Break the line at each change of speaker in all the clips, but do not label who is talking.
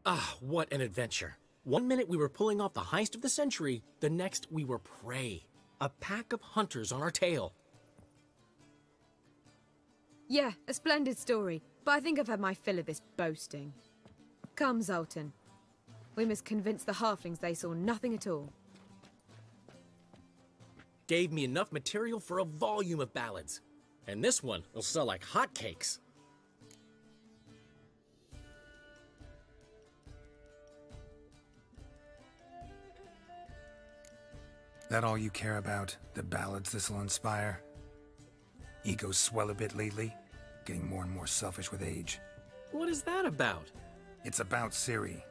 Ah, what an adventure. One minute we were pulling off the heist of the century, the next we were prey. A pack of hunters on our tail.
Yeah, a splendid story, but I think I've had my fill of this boasting. Come, Zoltan. We must convince the halflings they saw nothing at all.
Gave me enough material for a volume of ballads. And this one will sell like hotcakes.
That all you care about? The ballads this'll inspire? Egos swell a bit lately? Getting more and more selfish with age.
What is that about?
It's about Ciri.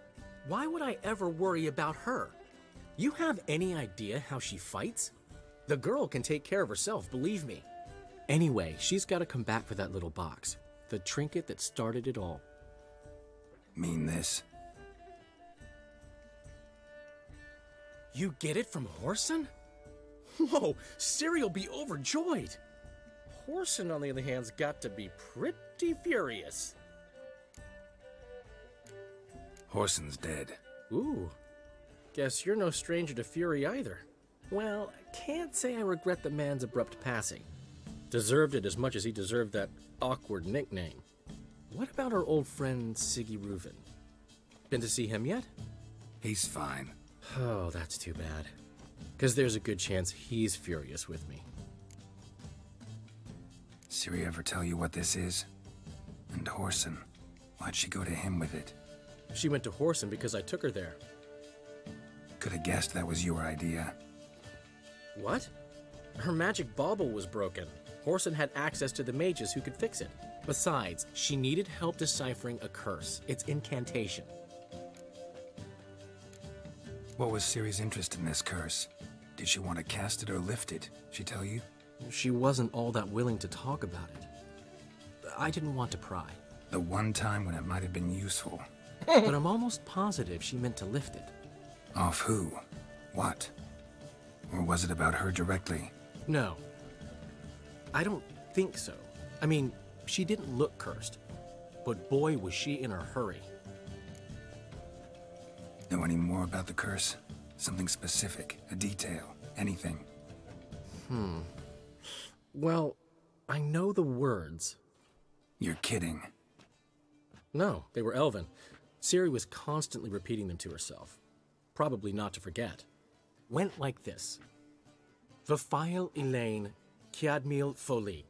Why would I ever worry about her? You have any idea how she fights? The girl can take care of herself, believe me. Anyway, she's got to come back for that little box. The trinket that started it all.
Mean this?
You get it from Whoreson? Whoa, Ciri'll be overjoyed. Whoreson, on the other hand's got to be pretty furious.
Whoreson's dead.
Ooh, guess you're no stranger to fury either. Well, can't say I regret the man's abrupt passing. Deserved it as much as he deserved that awkward nickname. What about our old friend Siggy Reuven? Been to see him yet?
He's fine.
Oh, that's too bad. Because there's a good chance he's furious with me.
Ciri ever tell you what this is? And Whoreson, why'd she go to him with it?
She went to Whoreson because I took her there.
Could have guessed that was your idea.
What? Her magic bauble was broken. Whoreson had access to the mages who could fix it. Besides, she needed help deciphering a curse. It's incantation.
What was Ciri's interest in this curse? Did she want to cast it or lift it? She tell you?
She wasn't all that willing to talk about it. I didn't want to pry.
The one time when it might have been useful.
But I'm almost positive she meant to lift it.
Off who? What? Or was it about her directly?
No. I don't think so. I mean, she didn't look cursed. But boy, was she in a hurry.
Know any more about the curse? Something specific, a detail, anything?
Well, I know the words.
You're kidding.
No, they were Elven. Ciri was constantly repeating them to herself. Probably not to forget. Went like this. Vafile Elaine, Kiadmil Foli.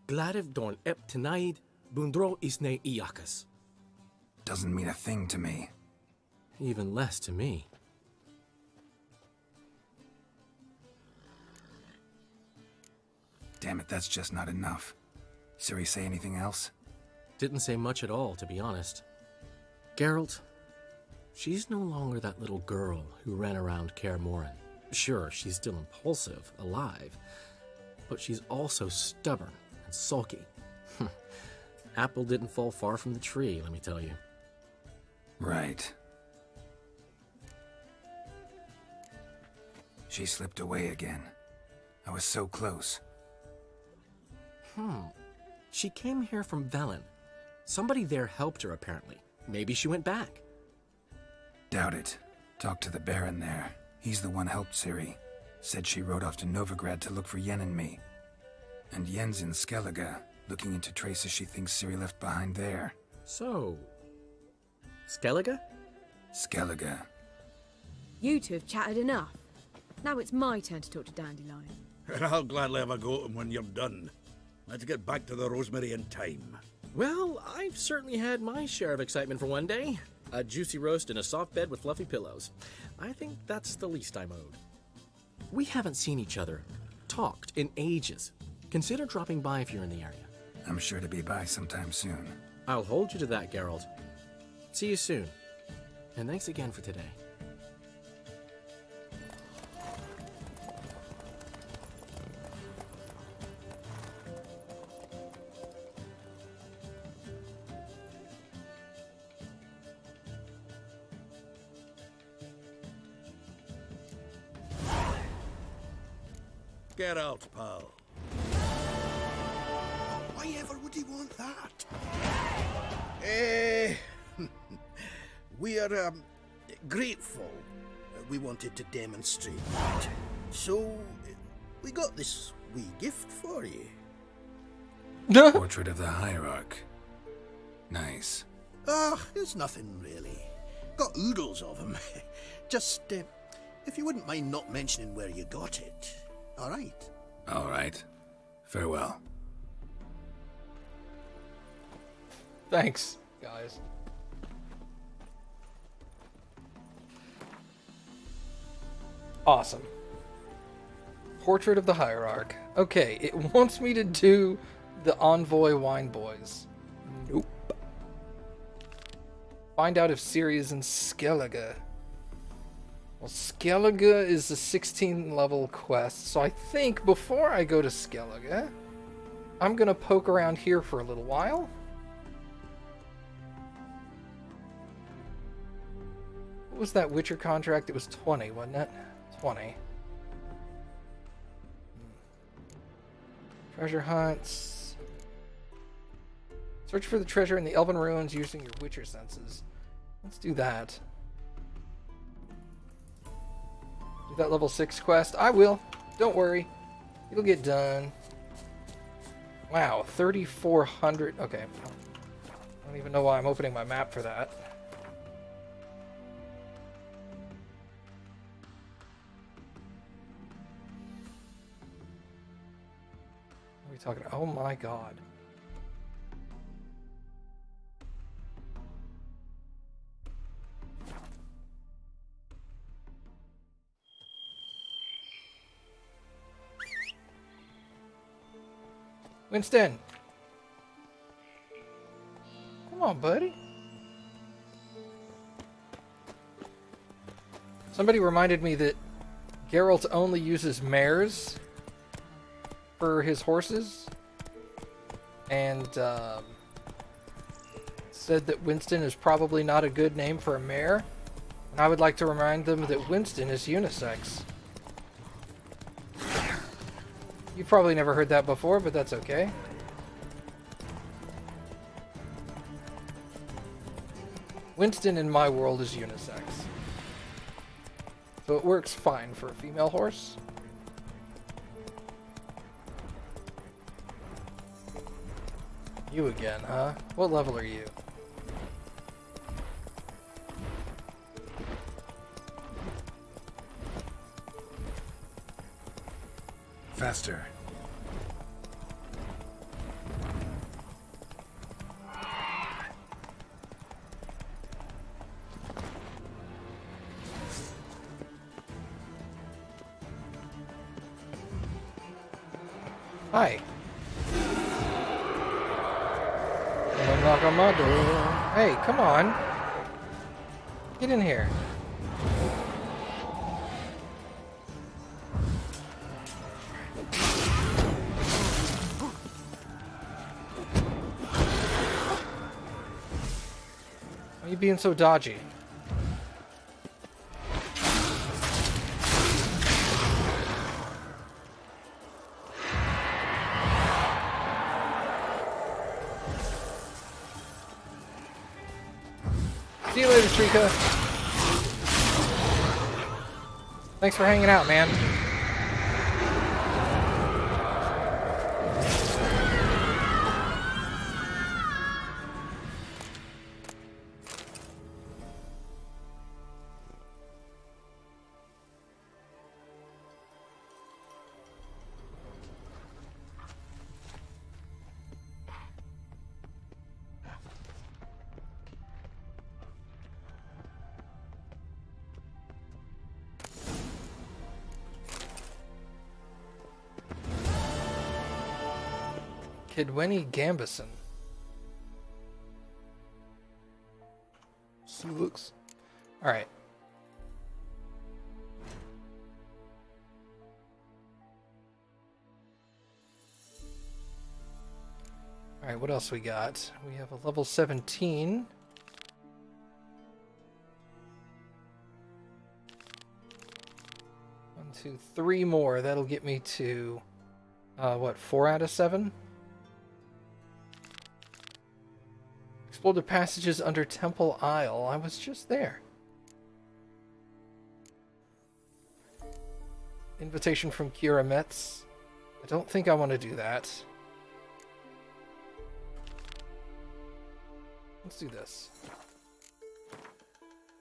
Gladiv Dorn Ep Tenaid, Bundro Isne Iakas.
Doesn't mean a thing to me.
Even less to me.
Damn it, that's just not enough. Ciri say anything else?
Didn't say much at all, to be honest. Geralt, she's no longer that little girl who ran around Kaer Morhen. Sure, she's still impulsive, alive, but she's also stubborn and sulky. Apple didn't fall far from the tree, let me tell you.
Right. She slipped away again. I was so close.
She came here from Velen. Somebody there helped her, apparently. Maybe she went back.
Doubt it. Talked to the Baron there. He's the one helped Ciri. Said she rode off to Novigrad to look for Yen and me. And Yen's in Skellige, looking into traces she thinks Ciri left behind there.
So... Skellige?
Skellige.
You two have chatted enough. Now it's my turn to talk to Dandelion.
And I'll gladly have a go at him when you're done. Let's get back to the Rosemary in time.
Well, I've certainly had my share of excitement for one day. A juicy roast in a soft bed with fluffy pillows. I think that's the least I'm owed. We haven't seen each other, talked in ages. Consider dropping by if you're in the area.
I'm sure to be by sometime soon.
I'll hold you to that, Geralt. See you soon. And thanks again for today.
Get out, pal.
Why ever would he want that? We are grateful. We wanted to demonstrate that. So, we got this wee gift for you.
Portrait of the Hierarch. Nice.
It's nothing really. Got oodles of them. Just, if you wouldn't mind not mentioning where you got it. Alright?
Alright. Farewell.
Thanks, guys. Awesome. Portrait of the Hierarch. Okay, it wants me to do the Envoy Wine Boys. Nope. Find out if Ciri is in Skellige. Well, Skellige is a 16 level quest, so I think before I go to Skellige, I'm gonna poke around here for a little while. What was that Witcher contract? It was 20, wasn't it? 20. Treasure hunts. Search for the treasure in the Elven ruins using your Witcher senses. Let's do that. Do that level 6 quest. I will. Don't worry. It'll get done. Wow, 3,400. Okay. I don't even know why I'm opening my map for that. What are we talking about? Oh my god. Winston! Come on, buddy. Somebody reminded me that Geralt only uses mares for his horses. And said that Winston is probably not a good name for a mare. And I would like to remind them that Winston is unisex. You've probably never heard that before, but that's okay. Winston in my world is unisex. So it works fine for a female horse. You again, huh? What level are you?
Faster.
Hi. Someone knock on my door. Hey, come on. Get in here. Why are you being so dodgy? See you later, Shrika. Thanks for hanging out, man. Kidweni Gambison. Sulux. Alright. Alright, what else we got? We have a level 17. One, two, three more. That'll get me to, what, 4 out of 7? Explore the passages under Temple Isle. I was just there. Invitation from Kira Metz. I don't think I want to do that. Let's do this.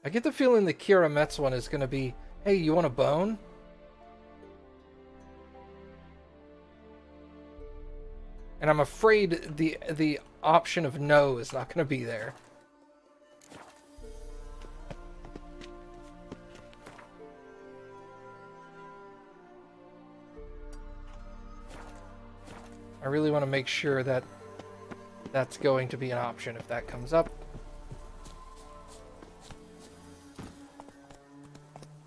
I get the feeling the Kira Metz one is going to be, hey, you want a bone? And I'm afraid the option of no is not going to be there. I really want to make sure that that's going to be an option if that comes up.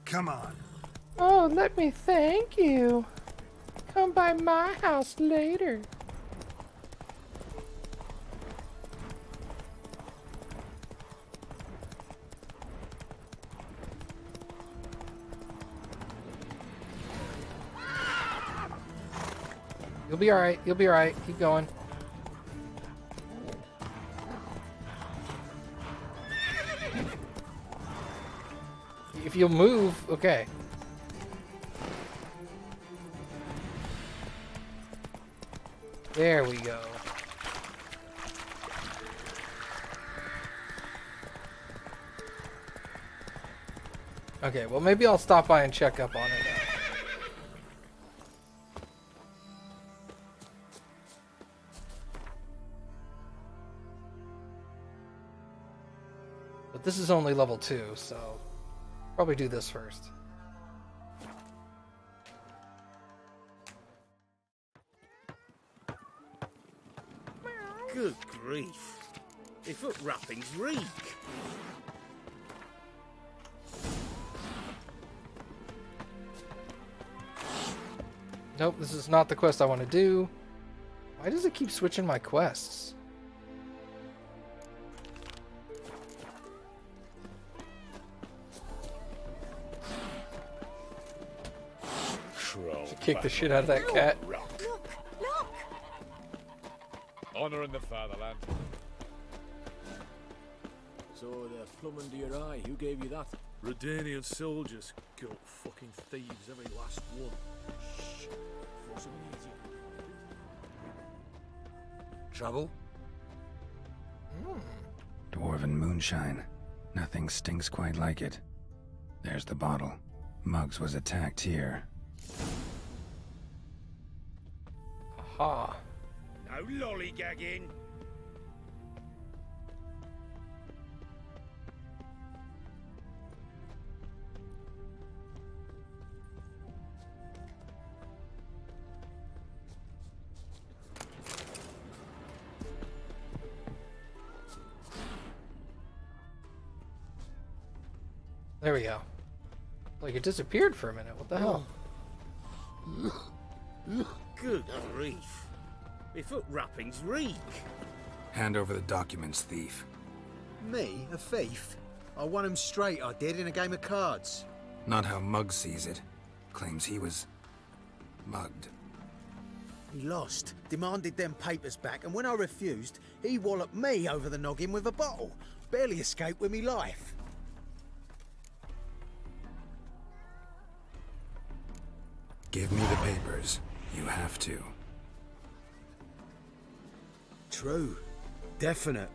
Come on.
Oh, let me thank you. Come by my house later. You'll be alright. You'll be alright. Keep going. If you'll move, okay. There we go. Okay, well maybe I'll stop by and check up on it. But this is only level 2, so probably do this first.
Good grief. They foot wrappings reek.
Nope, this is not the quest I want to do. Why does it keep switching my quests? Should kick the shit out of that cat.
Look!
Honor in the fatherland.
So the plum under your eye, who gave you that?
Redanian soldiers. Go fucking thieves, every last one.
Shh. Force it easy.
Trouble? Dwarven moonshine. Nothing stinks quite like it. There's the bottle. Muggs was attacked here.
Aha.
No lollygagging.
There we go. Like it disappeared for a minute. What the hell?
Good grief. My foot wrappings reek.
Hand over the documents, thief.
Me? A thief? I won him straight, I did, in a game of cards.
Not how Muggs sees it. Claims he was mugged.
He lost, demanded them papers back, and when I refused, he walloped me over the noggin with a bottle. Barely escaped with me life.
Give me the papers. You have to.
True. Definite.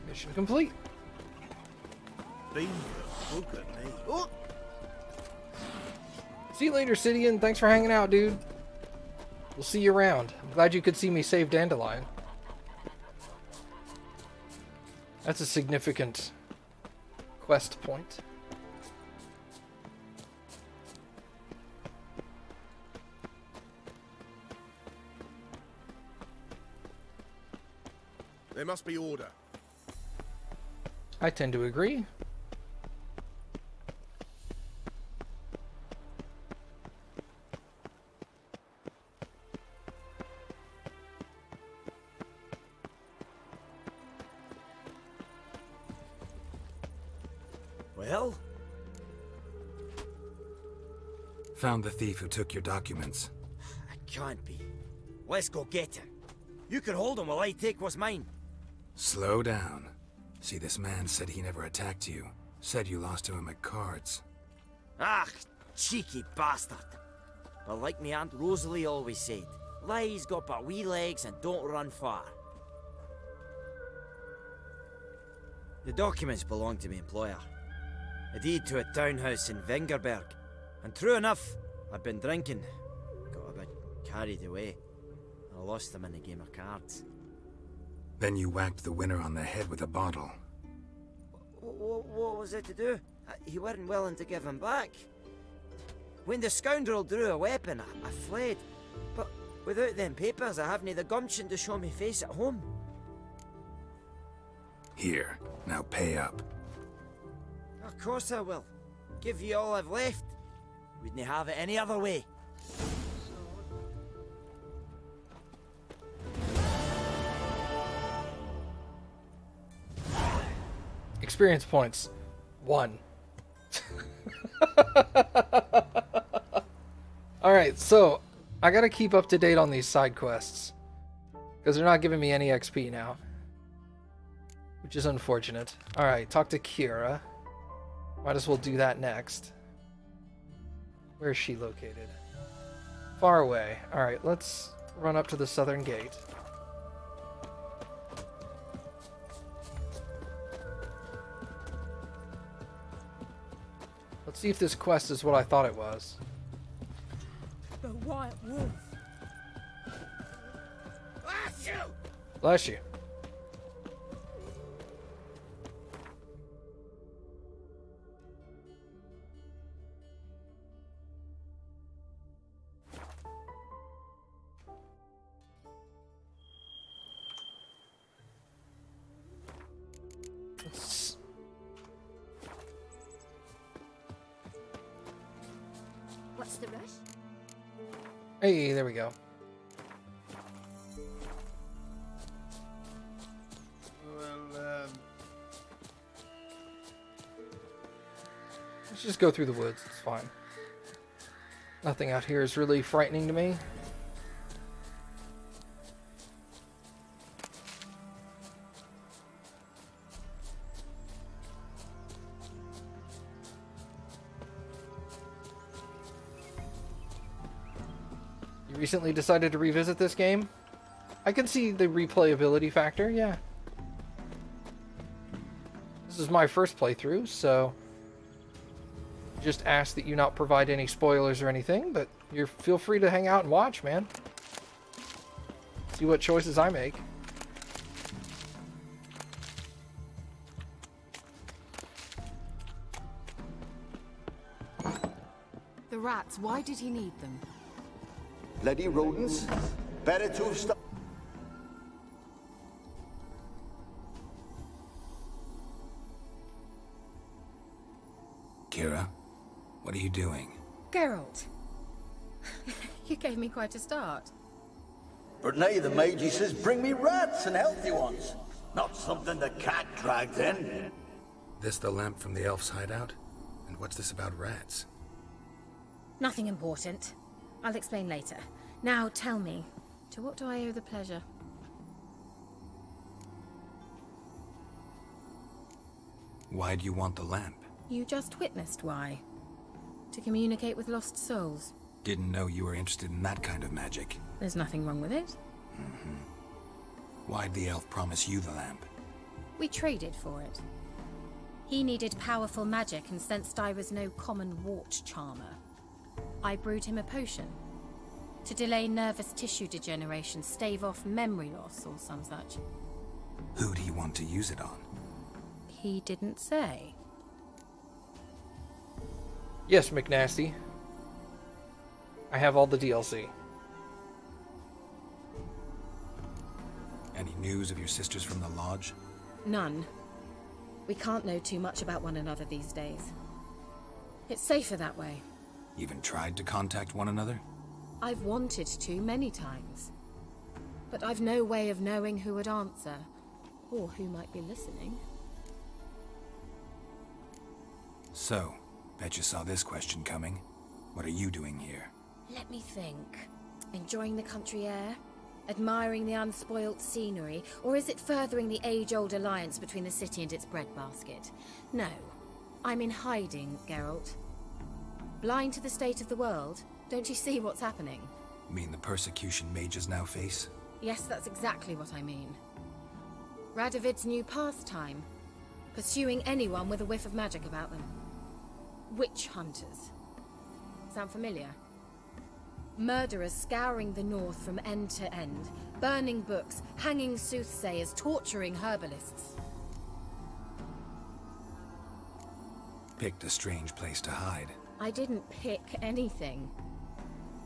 Mission complete.
Beaver, look at me.
Oh!
See you later, Sidian. Thanks for hanging out, dude. We'll see you around. I'm glad you could see me save Dandelion. That's a significant quest point.
There must be order.
I tend to agree.
Well?
Found the thief who took your documents.
It can't be. Let's go get him.
You can hold him while I take what's mine.
Slow down. See, this man said he never attacked you. Said you lost to him at cards.
Ah, cheeky bastard. But like me Aunt Rosalie always said, lies got but wee legs and don't run far. The documents belong to my employer. A deed to a townhouse in Vengerberg. And true enough, I've been drinking. Got a bit carried away. I lost them in a game of cards.
Then you whacked the winner on the head with a bottle.
What was it to do? He weren't willing to give him back. When the scoundrel drew a weapon, I fled. But without them papers, I haven't the gumption to show me face at home.
Here, now pay up.
Of course I will. Give you all I've left. Wouldn't have it any other way.
Experience points. 1. Alright, so I gotta keep up to date on these side quests. Because they're not giving me any XP now. Which is unfortunate. Alright, talk to Kira. Might as well do that next. Where is she located? Far away. Alright, let's run up to the southern gate. Let's see if this quest is what I thought it was.
The White Wolf.
Bless you!
Bless you.
What's the rush?
Hey, there we go.
Well,
Let's just go through the woods. It's fine. Nothing out here is really frightening to me. You recently decided to revisit this game? I can see the replayability factor, yeah. This is my first playthrough, so just ask that you not provide any spoilers or anything, but you feel free to hang out and watch, man. See what choices I make.
The rats, why did he need them?
Bloody rodents. Better to have stopped.
Kira, what are you doing?
Geralt. You gave me quite a start.
But now the mage says bring me rats and healthy ones. Not something the cat dragged in.
This the lamp from the elf's hideout? And what's this about rats?
Nothing important. I'll explain later. Now tell me, to what do I owe the pleasure?
Why do you want the lamp?
You just witnessed why. To communicate with lost souls.
Didn't know you were interested in that kind of magic.
There's nothing wrong with it.
Why'd the elf promise you the lamp?
We traded for it. He needed powerful magic and sensed I was no common wart charmer. I brewed him a potion. To delay nervous tissue degeneration, stave off memory loss or some such.
Who do you want to use it on?
He didn't say.
Yes, McNasty. I have all the DLC.
Any news of your sisters from the lodge?
None. We can't know too much about one another these days. It's safer that way.
Even tried to contact one another?
I've wanted to many times. But I've no way of knowing who would answer, or who might be listening.
So, bet you saw this question coming. What are you doing here?
Let me think. Enjoying the country air? Admiring the unspoilt scenery, or is it furthering the age-old alliance between the city and its breadbasket? No. I'm in hiding, Geralt. Blind to the state of the world? Don't you see what's happening?
You mean the persecution mages now face?
Yes, that's exactly what I mean. Radovid's new pastime. Pursuing anyone with a whiff of magic about them. Witch hunters. Sound familiar? Murderers scouring the north from end to end, burning books, hanging soothsayers, torturing herbalists.
Picked a strange place to hide.
I didn't pick anything.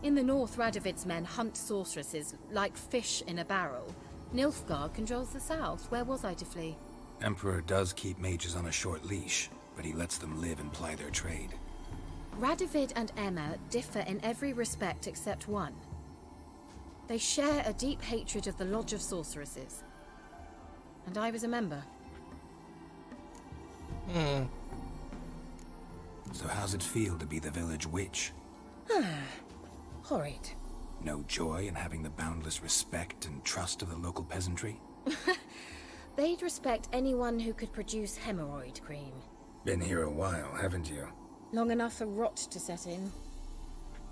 In the north, Radovid's men hunt sorceresses like fish in a barrel. Nilfgaard controls the south. Where was I to flee?
Emperor does keep mages on a short leash, but he lets them live and ply their trade.
Radovid and Emma differ in every respect except one. They share a deep hatred of the Lodge of Sorceresses. And I was a member.
So how's it feel to be the village witch?
Horrid.
No joy in having the boundless respect and trust of the local peasantry?
They'd respect anyone who could produce hemorrhoid cream.
Been here a while, haven't you?
Long enough for rot to set in.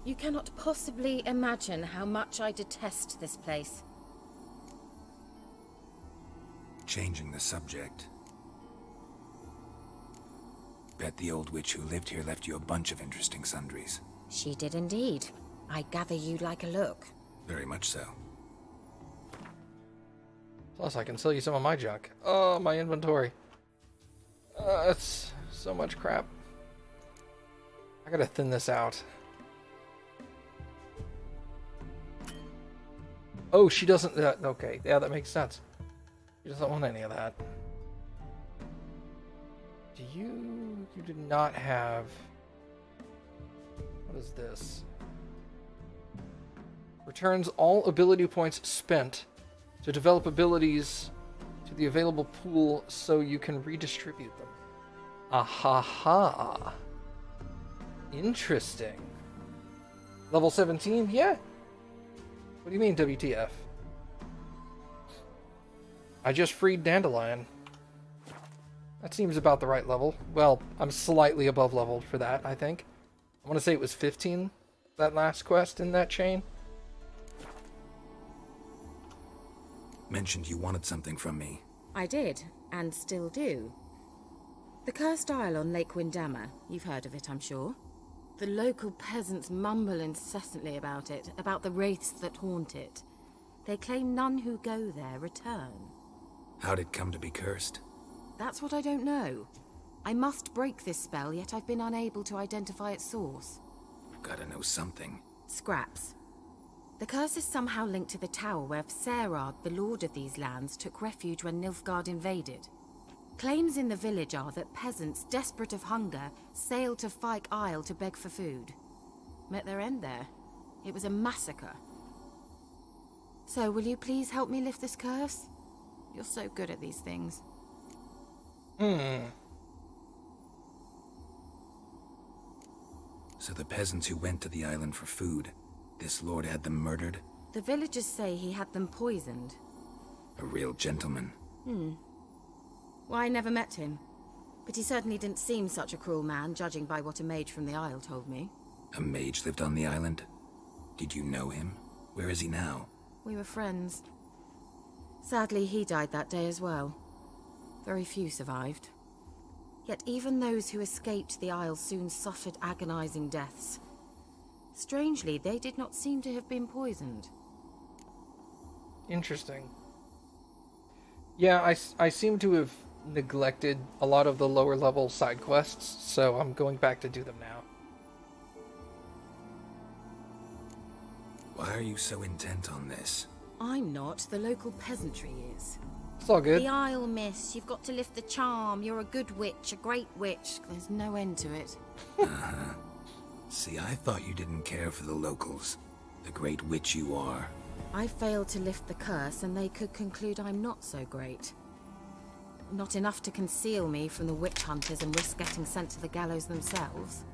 You cannot possibly imagine how much I detest this place.
Changing the subject. Bet the old witch who lived here left you a bunch of interesting sundries.
She did indeed. I gather you'd like a look.
Very much so.
Plus, I can sell you some of my junk. Oh, my inventory. It's so much crap. I gotta thin this out. Oh, she doesn't... okay, yeah, that makes sense. She doesn't want any of that. Do you... You did not have... What is this? Returns all ability points spent to develop abilities to the available pool so you can redistribute them. Ahaha. Interesting. Level 17? Yeah. What do you mean, WTF? I just freed Dandelion. That seems about the right level. Well, I'm slightly above leveled for that, I think. I want to say it was 15, that last quest in that chain.
Mentioned you wanted something from me.
I did, and still do. The cursed isle on Lake Windammer. You've heard of it, I'm sure. The local peasants mumble incessantly about it, about the wraiths that haunt it. They claim none who go there return.
How'd it come to be cursed?
That's what I don't know. I must break this spell, yet I've been unable to identify its source.
Gotta know something.
Scraps. The curse is somehow linked to the tower where Serard, the lord of these lands, took refuge when Nilfgaard invaded. Claims in the village are that peasants, desperate of hunger, sailed to Fyke Isle to beg for food. Met their end there. It was a massacre. So, will you please help me lift this curse? You're so good at these things.
So the peasants who went to the island for food, this lord had them murdered?
The villagers say he had them poisoned.
A real gentleman.
Well, I never met him. But he certainly didn't seem such a cruel man, judging by what a mage from the Isle told me.
A mage lived on the island? Did you know him? Where is he now?
We were friends. Sadly, he died that day as well. Very few survived. Yet even those who escaped the Isle soon suffered agonizing deaths. Strangely, they did not seem to have been poisoned.
Interesting. Yeah, I seem to have neglected a lot of the lower level side quests, so I'm going back to do them now.
Why are you so intent on this?
I'm not. The local peasantry is.
It's all good.
The Isle, miss. You've got to lift the charm. You're a good witch, a great witch. There's no end to it.
See, I thought you didn't care for the locals. The great witch you are.
I failed to lift the curse, and they could conclude I'm not so great. Not enough to conceal me from the witch hunters and risk getting sent to the gallows themselves.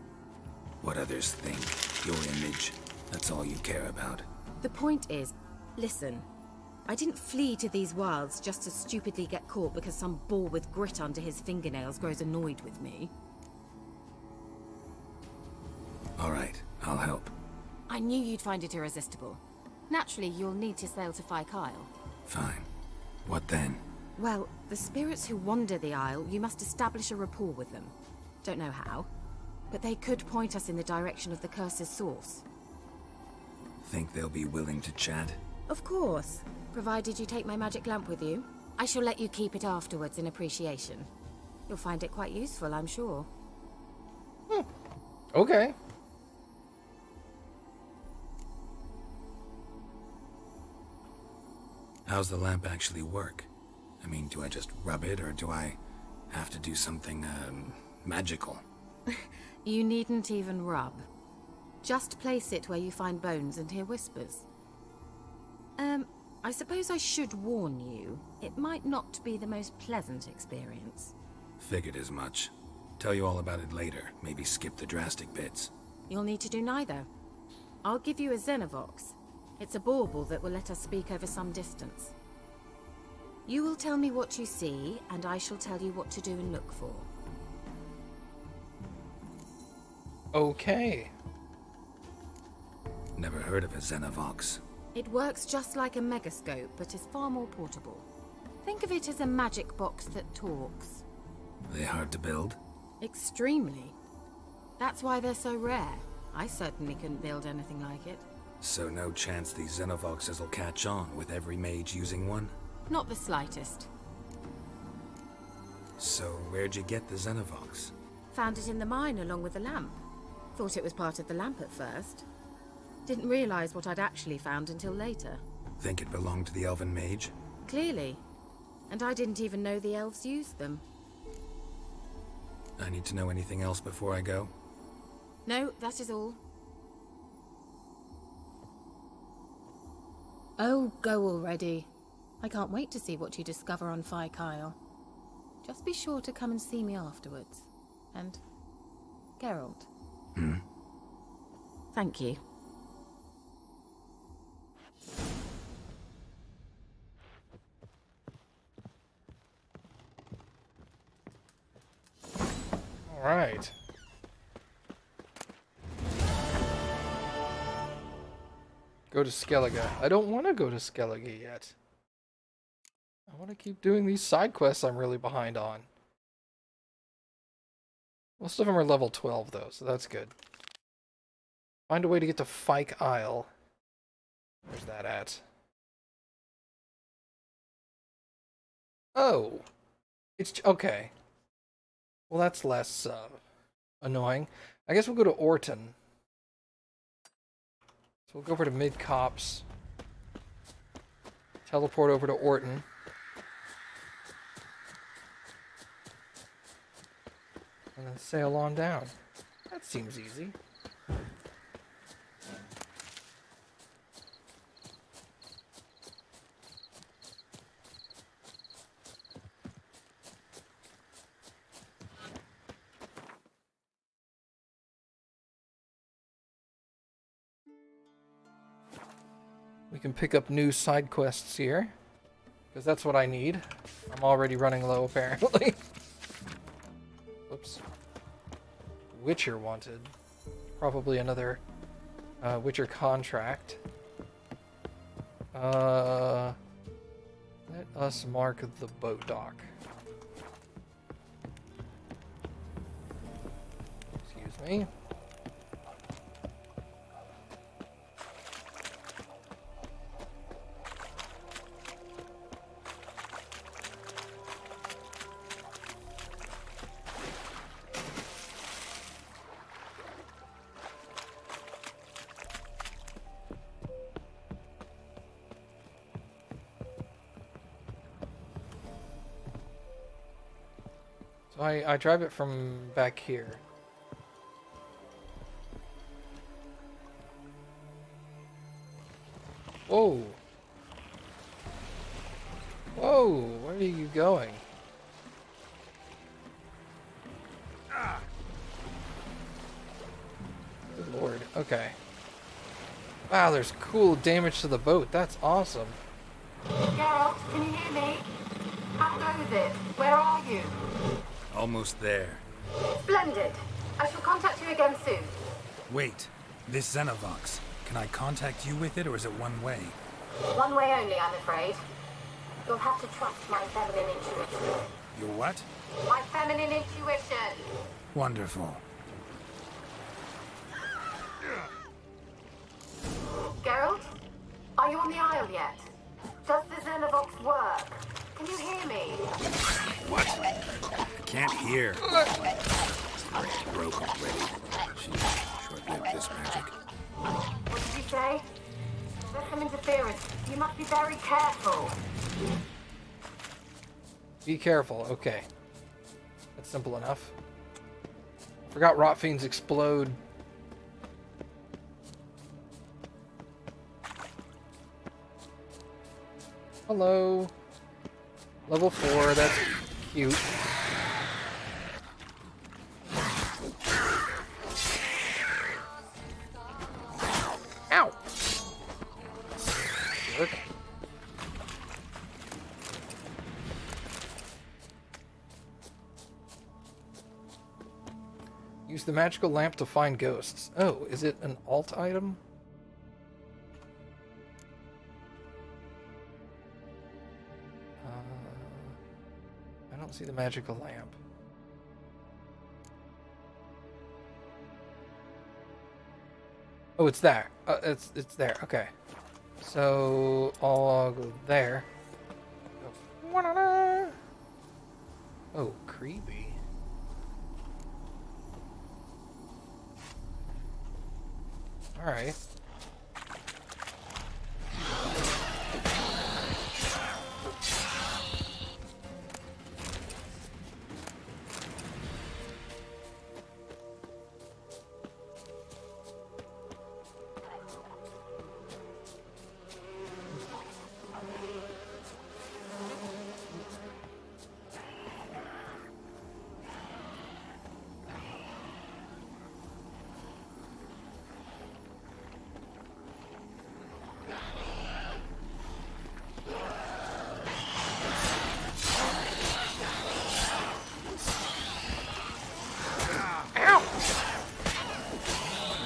What others think, your image, that's all you care about.
The point is, listen, I didn't flee to these wilds just to stupidly get caught because some boar with grit under his fingernails grows annoyed with me.
All right, I'll help.
I knew you'd find it irresistible. Naturally, you'll need to sail to Scoia'tael.
Fine. What then?
Well, the spirits who wander the Isle, you must establish a rapport with them. Don't know how, but they could point us in the direction of the curse's source.
Think they'll be willing to chat?
Of course, provided you take my magic lamp with you. I shall let you keep it afterwards in appreciation. You'll find it quite useful, I'm sure.
Okay.
How's the lamp actually work? I mean, do I just rub it, or do I have to do something, magical?
You needn't even rub. Just place it where you find bones and hear whispers. I suppose I should warn you, it might not be the most pleasant experience.
Figured as much. Tell you all about it later, maybe skip the drastic bits.
You'll need to do neither. I'll give you a Xenovox. It's a bauble that will let us speak over some distance. You will tell me what you see, and I shall tell you what to do and look for.
Okay.
Never heard of a Xenovox.
It works just like a megascope, but is far more portable. Think of it as a magic box that talks.
Are they hard to build?
Extremely. That's why they're so rare. I certainly couldn't build anything like it.
So no chance these Xenovoxes will catch on with every mage using one?
Not the slightest.
So where'd you get the Xenovox?
Found it in the mine along with the lamp. Thought it was part of the lamp at first. Didn't realize what I'd actually found until later.
Think it belonged to the elven mage?
Clearly. And I didn't even know the elves used them.
I need to know anything else before I go?
No, that is all. Oh, go already. I can't wait to see what you discover on Scoia'tael. Just be sure to come and see me afterwards. And... Geralt. Thank you.
All right. Go to Skellige. I don't want to go to Skellige yet. I want to keep doing these side quests I'm really behind on. Most of them are level 12 though, so that's good. Find a way to get to Scoia'tael. Where's that at? Oh. It's okay. Well, that's less annoying. I guess we'll go to Orton. So we'll go over to Mid-Cops. Teleport over to Orton. And then sail on down. That seems easy. We can pick up new side quests here, because that's what I need. I'm already running low, apparently. Whoops. Witcher wanted. Probably another Witcher contract. Let us mark the boat dock. Excuse me. So I drive it from back here. Whoa! Whoa! Where are you going? Good lord. Okay. Wow, there's cool damage to the boat. That's awesome.
Geralt, can you hear me? How goes it? Where are you?
Almost there.
Splendid. I shall contact you again soon.
Wait, this Xenovox. Can I contact you with it, or is it one way?
One way only, I'm afraid. You'll have to trust my feminine intuition.
Your what?
My feminine intuition.
Wonderful.
Geralt? Are you on the Isle yet? Does the Xenovox work? Can you hear me?
What? I can't hear. Broke already. She's short-lived this magic.
What did you say? There's some interference. You must be very careful.
Be careful, okay. That's simple enough. Forgot rot fiends explode. Hello. Level 4, that's cute. Ow! Jerk. Use the magical lamp to find ghosts. Oh, is it an alt item? I don't see the magical lamp. Oh, it's there. It's there. Okay. So I'll go there. Oh, creepy. All right.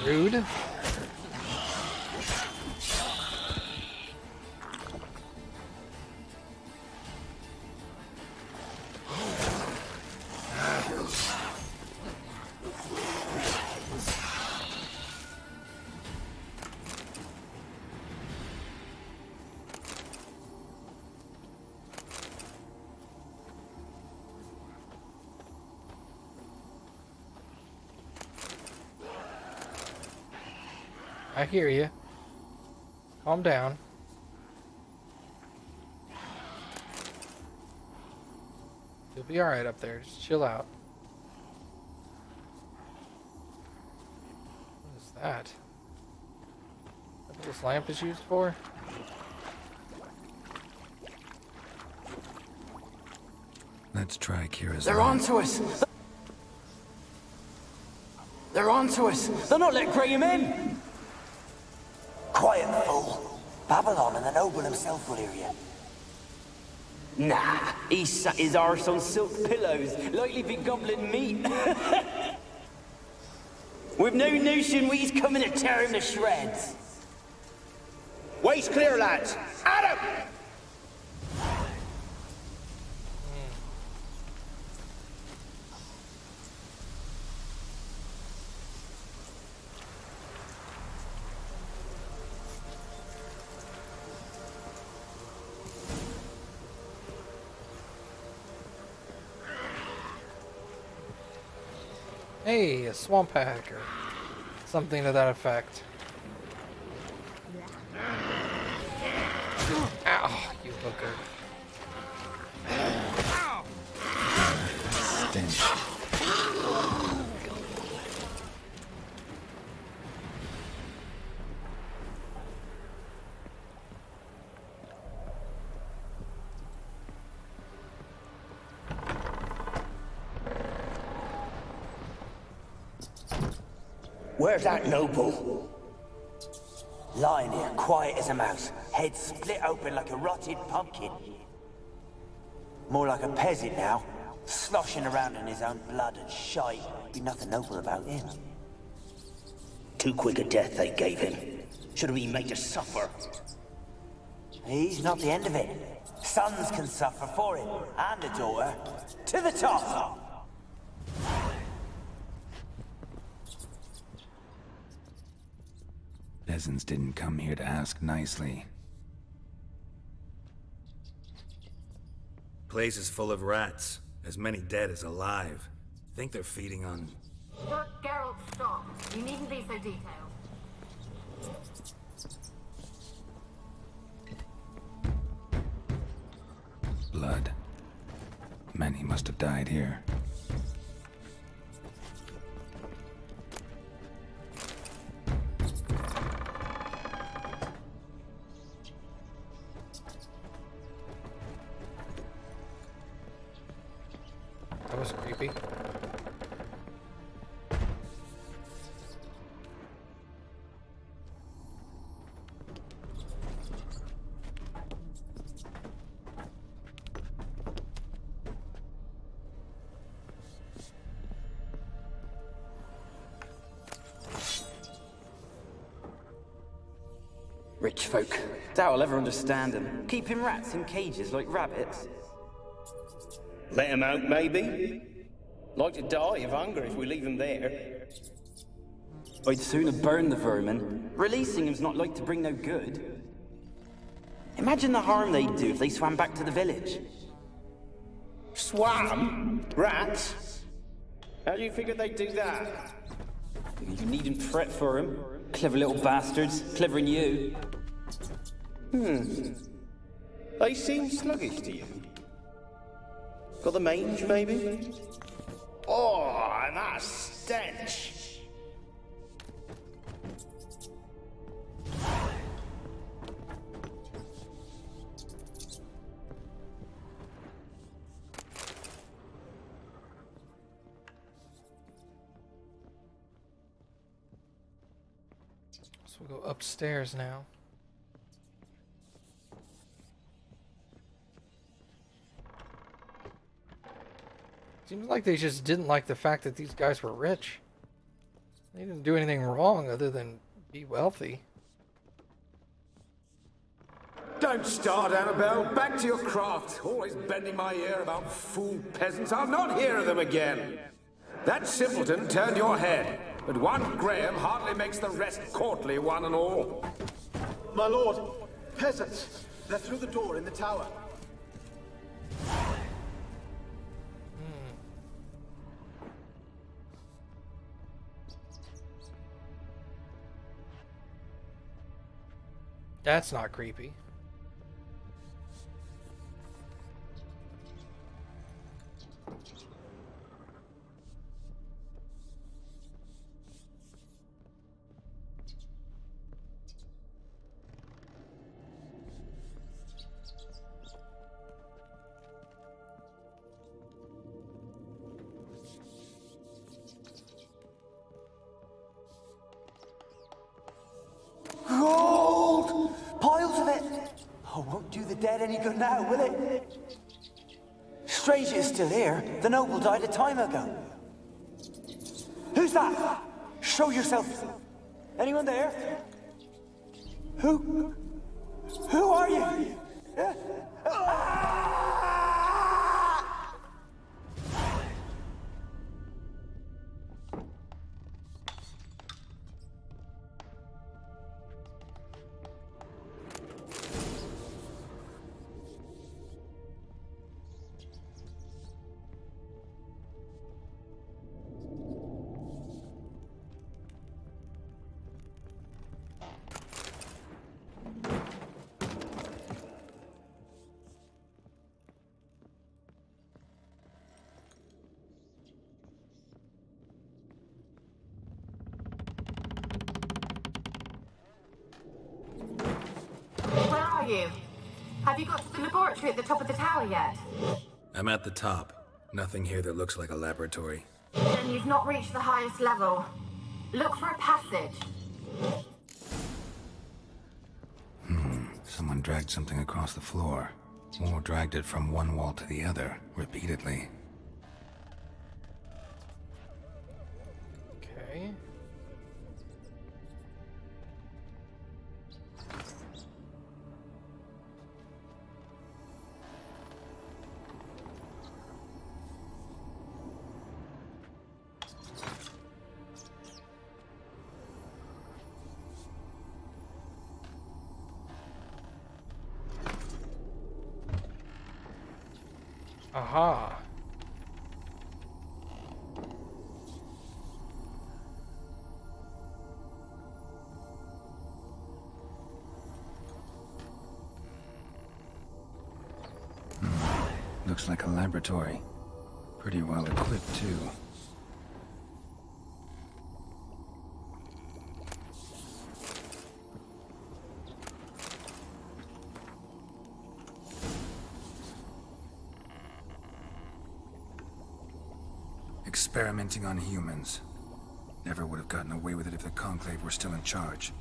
Rude. I hear you. Calm down. You'll be alright up there. Just chill out. What is that? Is that what this lamp is used for?
Let's try Kira's.
They're on to us! They're on to us! They're not letting Graham in!
Quiet, fool. Babylon and the noble himself will hear you.
Nah, he sat his arse on silk pillows, like he'd been gobbling meat. With no notion he's coming to tear him to shreds.
Way's clear, lads. Adam!
Hey, a swamp hacker. Something to that effect. Ow, you hooker.
Stench.
Where's that noble? Lying here, quiet as a mouse. head split open like a rotted pumpkin. More like a peasant now, sloshing around in his own blood and shite. Be nothing noble about him.
Too quick a death they gave him. Should have been made to suffer.
He's not the end of it. Sons can suffer for it, and a daughter. To the top!
Peasants didn't come here to ask nicely.
Place is full of rats. As many dead as alive. Think they're feeding on...
Geralt, stop. You needn't be so detailed.
Blood. Many must have died here.
That was creepy.
Rich folk. Doubt I'll ever understand them. Keeping rats in cages like rabbits.
Let him out, maybe? Like to die of hunger if we leave him there.
I'd sooner burn the vermin. Releasing him's not like to bring no good. Imagine the harm they'd do if they swam back to the village.
Swam? Rats? How do you figure they'd do that?
You needn't fret for him. Clever little bastards. Clever than you.
They seem sluggish to you. Got the mange, maybe? Oh, and that stench!
So we'll go upstairs now. Seems like they just didn't like the fact that these guys were rich. They didn't do anything wrong other than be wealthy.
Don't start, Annabelle. Back to your craft. Always bending my ear about fool peasants. I'll not hear of them again. That simpleton turned your head, but one Graham hardly makes the rest courtly, one and all.
My lord, peasants. They're through the door in the tower.
That's not creepy.
Gold! Piles of it! Oh, won't do the dead any good now, will it? Strange it's still here. The noble died a time ago. Who's that? Show yourself. Anyone there? Who are you?
Have you got to the laboratory at the top of the tower yet?
I'm at the top. Nothing here that looks like a laboratory.
Then you've not reached the highest level. Look for a passage.
Someone dragged something across the floor, or dragged it from one wall to the other, repeatedly.
Okay. Aha.
Looks like a laboratory. Pretty well equipped, too. Experimenting on humans. Never would have gotten away with it if the Conclave were still in charge.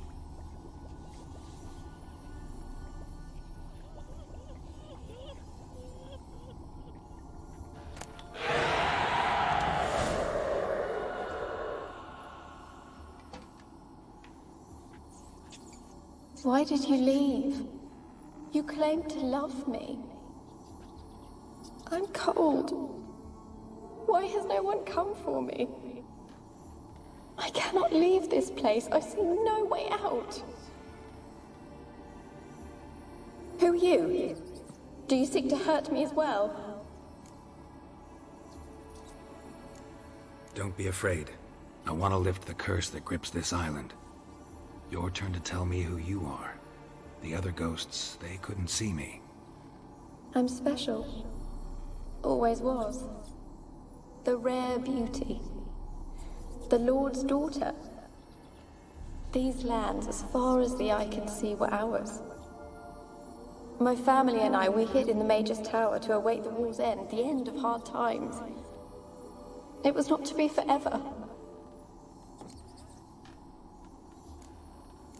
Why did you leave? You claimed to love me. I'm cold. Why has no one come for me? I cannot leave this place. I see no way out. Who are you? Do you seek to hurt me as well?
Don't be afraid. I want to lift the curse that grips this island. Your turn to tell me who you are. The other ghosts, they couldn't see me.
I'm special. Always was. The rare beauty. The Lord's daughter. These lands, as far as the eye can see, were ours. My family and I, we hid in the Mage's Tower to await the war's end, the end of hard times. It was not to be forever.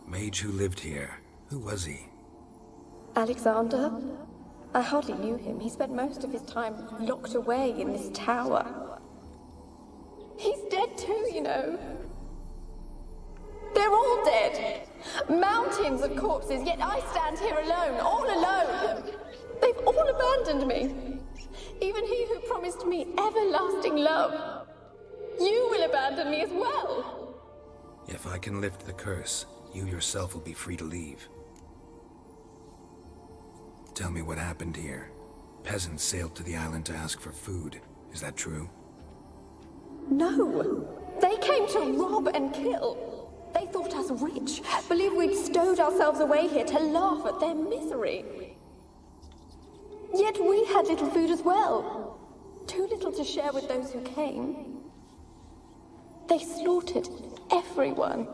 Mage who lived here. Who was he?
Alexander? I hardly knew him. He spent most of his time locked away in this tower. He's dead too, you know. They're all dead. Mountains of corpses, yet I stand here alone, all alone. They've all abandoned me. Even he who promised me everlasting love. You will abandon me as well.
If I can lift the curse, you yourself will be free to leave. Tell me what happened here. Peasants sailed to the island to ask for food. Is that true?
No. They came to rob and kill. They thought us rich, believed we'd stowed ourselves away here to laugh at their misery. Yet we had little food as well. Too little to share with those who came. They slaughtered everyone.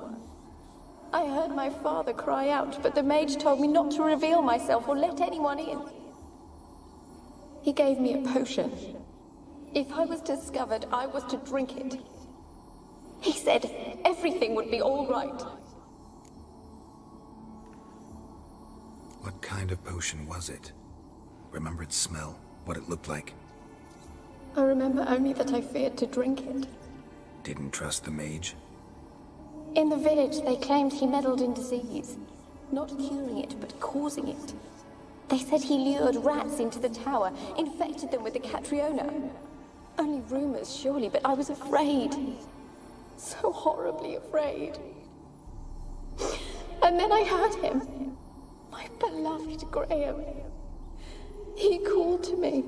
I heard my father cry out, but the mage told me not to reveal myself or let anyone in. He gave me a potion. If I was discovered, I was to drink it. He said everything would be all right.
What kind of potion was it? Remember its smell? What it looked like?
I remember only that I feared to drink it.
Didn't trust the mage?
In the village, they claimed he meddled in disease. Not curing it, but causing it. They said he lured rats into the tower, infected them with the Catriona. Only rumors, surely, but I was afraid. So horribly afraid. And then I heard him. My beloved Graham. He called to me.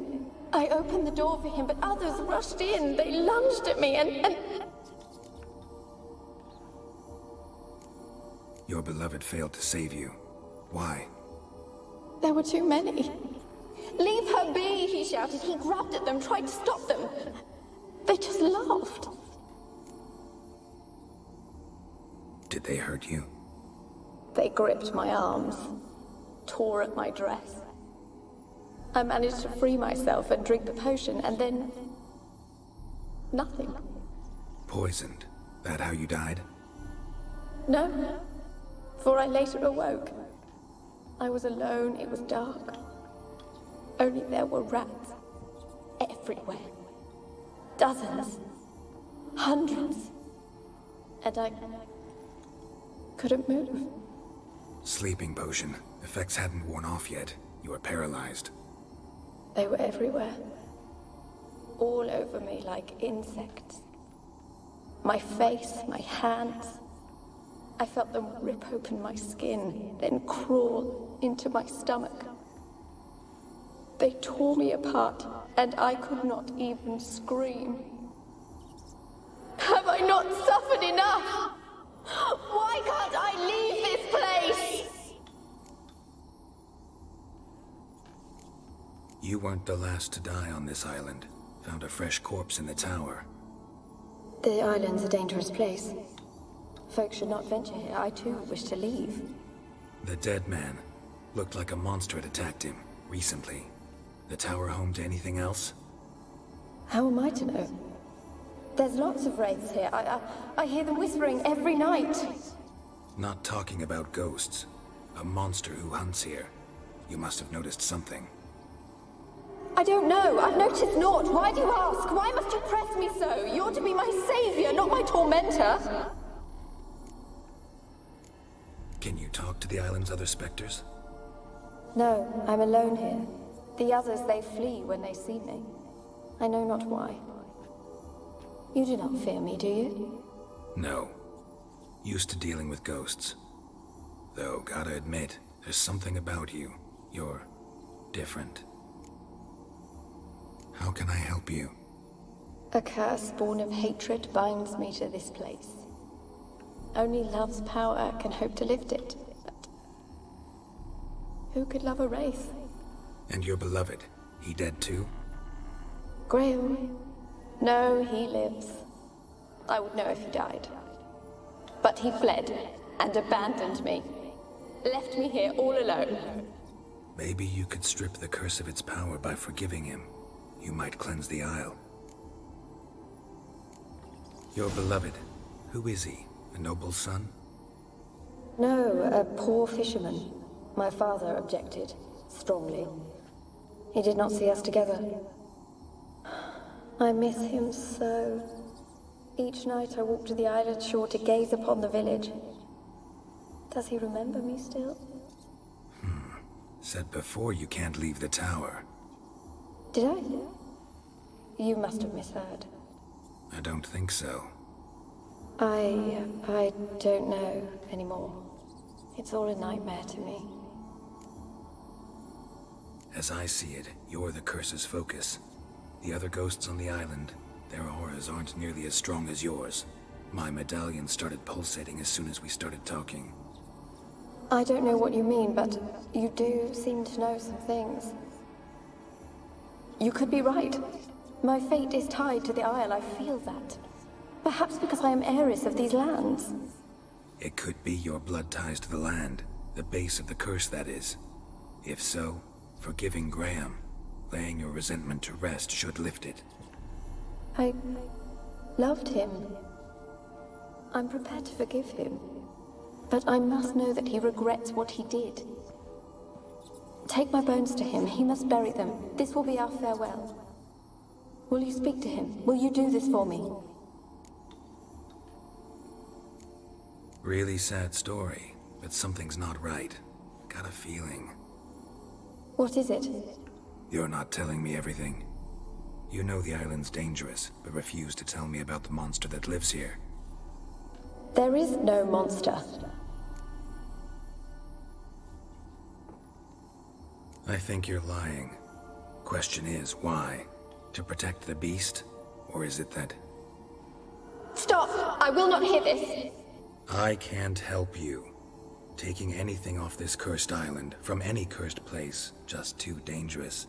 I opened the door for him, but others rushed in. They lunged at me and...
Your beloved failed to save you. Why?
There were too many. Leave her be, he shouted. He grabbed at them, tried to stop them. They just laughed.
Did they hurt you?
They gripped my arms, tore at my dress. I managed to free myself and drink the potion, and then... nothing.
Poisoned? That how you died?
No, for I later awoke. I was alone, it was dark. Only there were rats everywhere. Dozens. Hundreds. And I couldn't move.
Sleeping potion. Effects hadn't worn off yet. You were paralyzed.
They were everywhere. All over me like insects. My face, my hands. I felt them rip open my skin, then crawl into my stomach. They tore me apart, and I could not even scream. Have I not suffered enough? Why can't I leave this place?
You weren't the last to die on this island. Found a fresh corpse in the tower.
The island's a dangerous place. Folks should not venture here. I too wish to leave.
The dead man. Looked like a monster had attacked him, recently. The tower home to anything else?
How am I to know? There's lots of wraiths here. I hear them whispering every night.
Not talking about ghosts. A monster who hunts here. You must have noticed something.
I don't know. I've noticed naught. Why do you ask? Why must you press me so? You're to be my savior, not my tormentor.
Can you talk to the island's other specters?
No, I'm alone here. The others, they flee when they see me. I know not why. You do not fear me, do you?
No. Used to dealing with ghosts. Though, gotta admit, there's something about you. You're different. How can I help you?
A curse born of hatred binds me to this place. Only love's power can hope to lift it. But who could love a wraith?
And your beloved, he dead too?
Graham? No, he lives. I would know if he died. But he fled and abandoned me. Left me here all alone.
Maybe you could strip the curse of its power by forgiving him. You might cleanse the Isle. Your beloved, who is he? A noble son?
No, a poor fisherman. My father objected, strongly. He did not see us together. I miss him so. Each night I walk to the island shore to gaze upon the village. Does he remember me still?
Said before you can't leave the tower.
Did I? You must have misheard.
I don't think so.
I don't know anymore. It's all a nightmare to me.
As I see it, you're the curse's focus. The other ghosts on the island, their auras aren't nearly as strong as yours. My medallion started pulsating as soon as we started talking.
I don't know what you mean, but you do seem to know some things. You could be right. My fate is tied to the Isle, I feel that. Perhaps because I am heiress of these lands.
It could be your blood ties to the land, the base of the curse, that is. If so, forgiving Graham, laying your resentment to rest should lift it.
I loved him. I'm prepared to forgive him. But I must know that he regrets what he did. Take my bones to him. He must bury them. This will be our farewell. Will you speak to him? Will you do this for me?
Really sad story, but something's not right. Got a feeling.
What is it?
You're not telling me everything. You know the island's dangerous, but refuse to tell me about the monster that lives here.
There is no monster.
I think you're lying. Question is, why? To protect the beast? Or is it that...
Stop! I will not hear this!
I can't help you. Taking anything off this cursed island, from any cursed place, just too dangerous.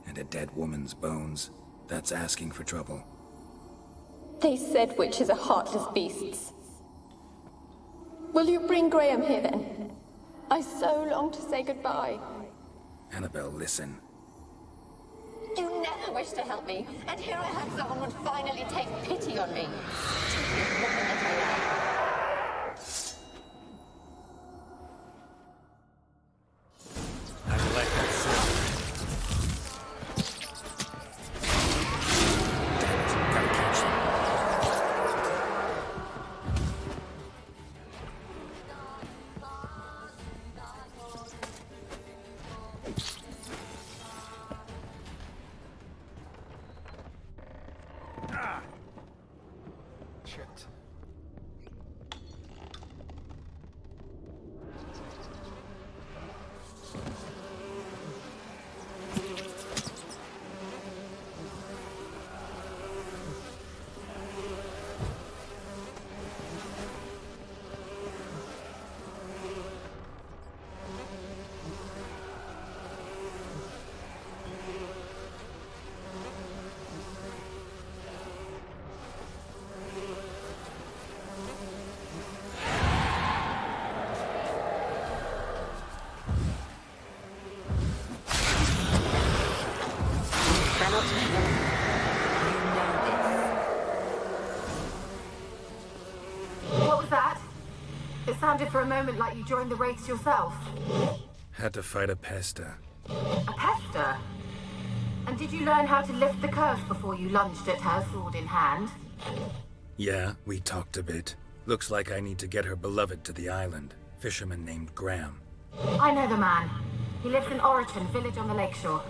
And a dead woman's bones, that's asking for trouble.
They said witches are heartless beasts. Will you bring Graham here then? I so long to say goodbye.
Annabelle, listen.
You never wished to help me, and here I had someone would finally take pity on me. Stupid woman that I am.
Shit.
What was that? It sounded for a moment like you joined the race yourself.
Had to fight a pesta.
A pester? And did you learn how to lift the curse before you lunged at her, sword in hand?
Yeah, we talked a bit. Looks like I need to get her beloved to the island. Fisherman named Graham.
I know the man. He lives in Oriton, village on the lakeshore.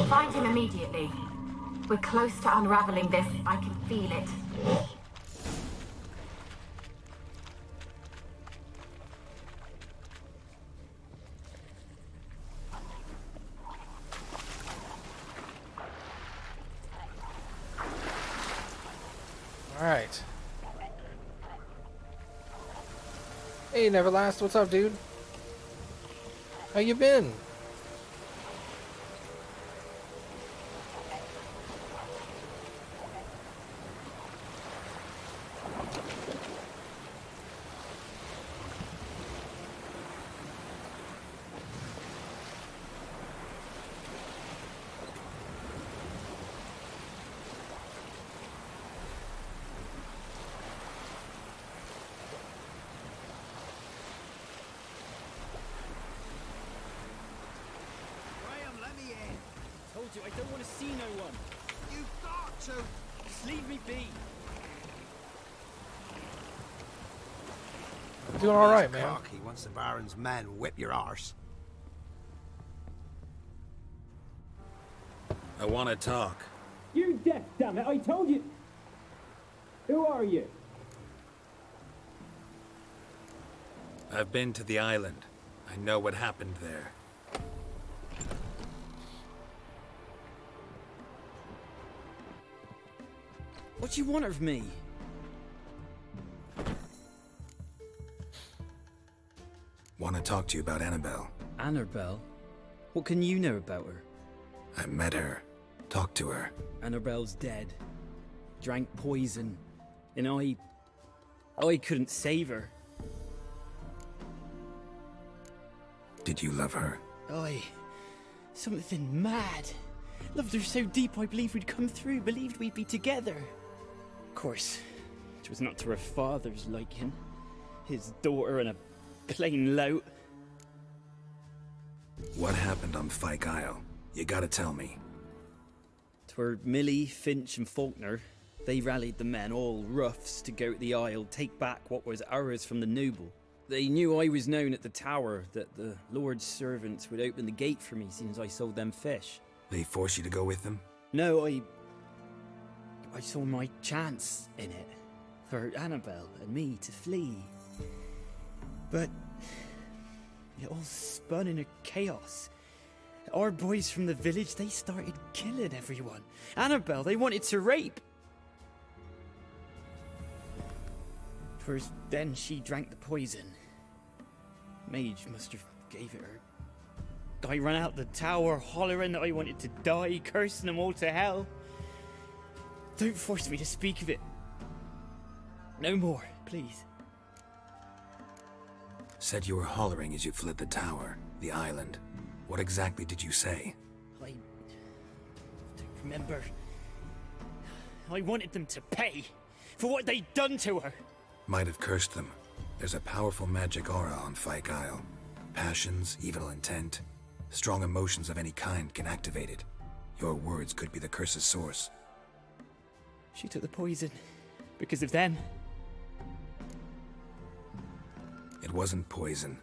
Find him immediately. We're close to unraveling this. I can feel it.
Alright. Hey, Neverlast, what's up, dude? How you been?
I don't want to see no one. You've got to. Just leave me be.
Doing all right, man.
Cocky once the Baron's men whip your arse.
I want to talk.
You're deaf, damn it! I told you. Who are you?
I've been to the island. I know what happened there.
What do you want of me?
Want to talk to you about Annabelle.
Annabelle? What can you know about her?
I met her. Talked to her.
Annabelle's dead. Drank poison. And I couldn't save her.
Did you love her?
Something mad. Loved her so deep I believed we'd come through, believed we'd be together. Of course, it was not to her father's liking. His daughter and a plain lout.
What happened on Scoia'tael? You gotta tell me.
'Twere Millie, Finch and Faulkner. They rallied the men, all roughs, to go to the Isle, take back what was ours from the noble. They knew I was known at the tower, that the Lord's servants would open the gate for me since I sold them fish.
They forced you to go with them?
No, I saw my chance in it. For Annabelle and me to flee. But it all spun in a chaos. Our boys from the village, they started killing everyone. Annabelle, they wanted to rape. 'Twas then she drank the poison. Mage must have gave it her. I ran out the tower, hollering that I wanted to die, cursing them all to hell. Don't force me to speak of it. No more, please.
Said you were hollering as you fled the tower, the island. What exactly did you say?
I don't remember. I wanted them to pay for what they'd done to her.
Might have cursed them. There's a powerful magic aura on Scoia'tael. Passions, evil intent, strong emotions of any kind can activate it. Your words could be the curse's source.
She took the poison because of them.
It wasn't poison.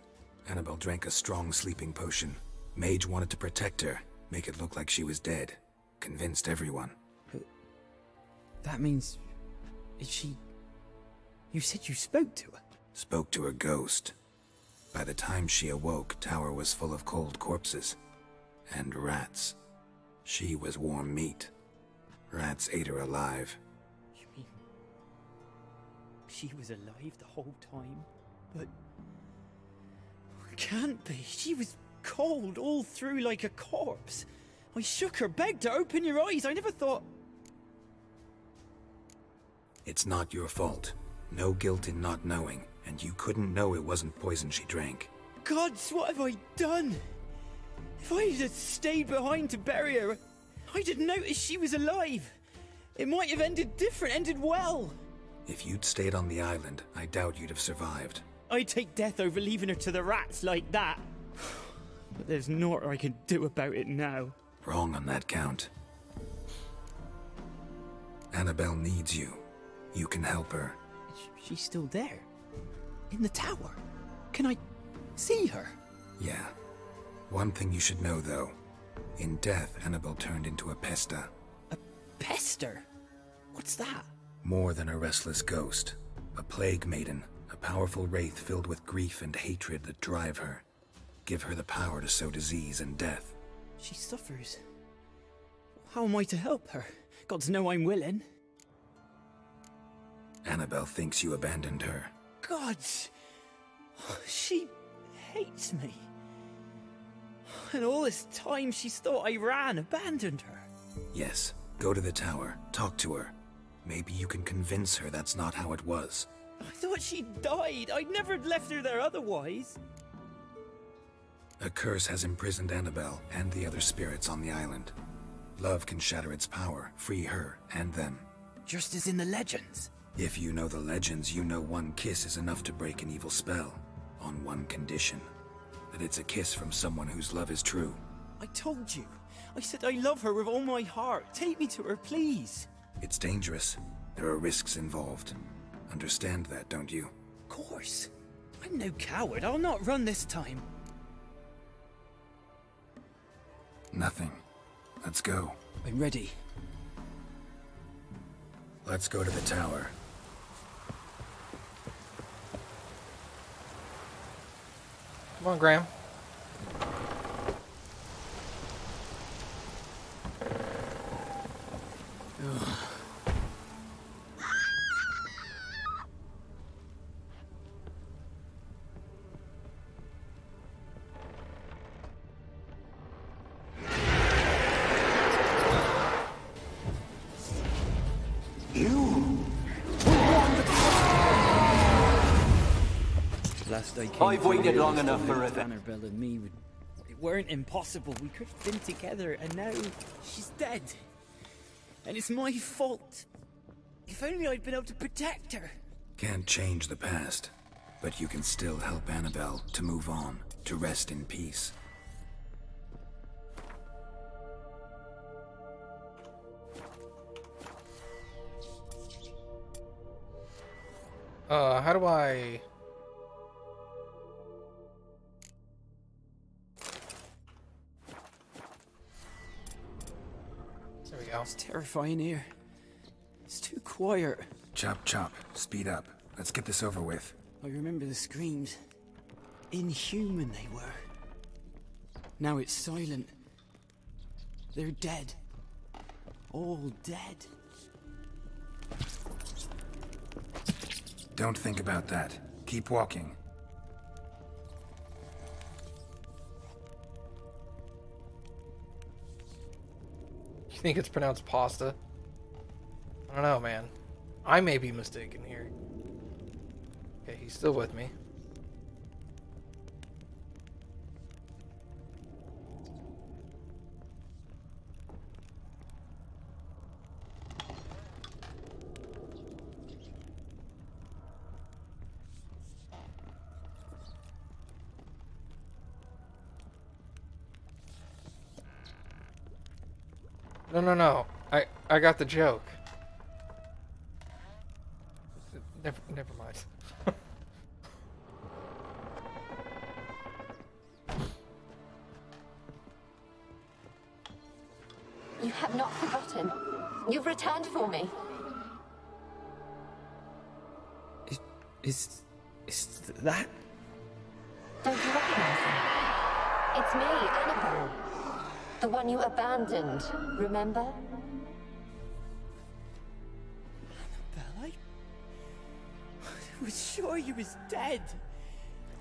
Annabelle drank a strong sleeping potion. Mage wanted to protect her, make it look like she was dead. Convinced everyone.
But that means... is she You said you spoke to her?
Spoke to her ghost. By the time she awoke, Tower was full of cold corpses. And rats. She was warm meat. Rats ate her alive.
You mean... she was alive the whole time? But... can't be. She was cold all through like a corpse. I shook her, begged her, open your eyes. I never thought...
It's not your fault. No guilt in not knowing, and you couldn't know it wasn't poison she drank.
Gods, what have I done? If I had stayed behind to bury her, I'd have noticed she was alive. It might have ended different, ended well.
If you'd stayed on the island, I doubt you'd have survived.
I'd take death over leaving her to the rats like that. But there's naught I can do about it now.
Wrong on that count. Annabelle needs you. You can help her.
She's still there? In the tower? Can I see her?
Yeah. One thing you should know, though. In death, Annabelle turned into a pesta.
A pester? What's that?
More than a restless ghost. A plague maiden. A powerful wraith filled with grief and hatred that drive her. Give her the power to sow disease and death.
She suffers. How am I to help her? Gods know I'm willing.
Annabelle thinks you abandoned her.
Gods! She hates me. And all this time she's thought I abandoned her.
Yes, go to the tower, talk to her. Maybe you can convince her that's not how it was.
I thought she died. I'd never left her there otherwise.
A curse has imprisoned Annabelle and the other spirits on the island. Love can shatter its power, free her and them.
Just as in the legends.
If you know the legends, you know one kiss is enough to break an evil spell. On one condition. That it's a kiss from someone whose love is true.
I told you. I said I love her with all my heart. Take me to her, please.
It's dangerous. There are risks involved. Understand that, don't you?
Of course. I'm no coward. I'll not run this time.
Nothing. Let's go.
I'm ready.
Let's go to the tower.
Come on, Graham.
I've waited long enough for it.
Annabelle and me it weren't impossible. We could have been together, and now she's dead. And it's my fault. If only I'd been able to protect her.
Can't change the past, but you can still help Annabelle to move on, to rest in peace.
How do I... There we go.
It's terrifying here. It's too quiet.
Chop, chop. Speed up. Let's get this over with.
I remember the screams. Inhuman they were. Now it's silent. They're dead. All dead.
Don't think about that. Keep walking.
You think it's pronounced pasta? I don't know, man. I may be mistaken here. Okay, he's still with me. No. I got the joke. Never mind.
You have not forgotten. You've returned for me.
Is that...
Don't you recognize him? It's me, Annabelle. The one you abandoned, remember?
Annabelle, I was sure you was dead.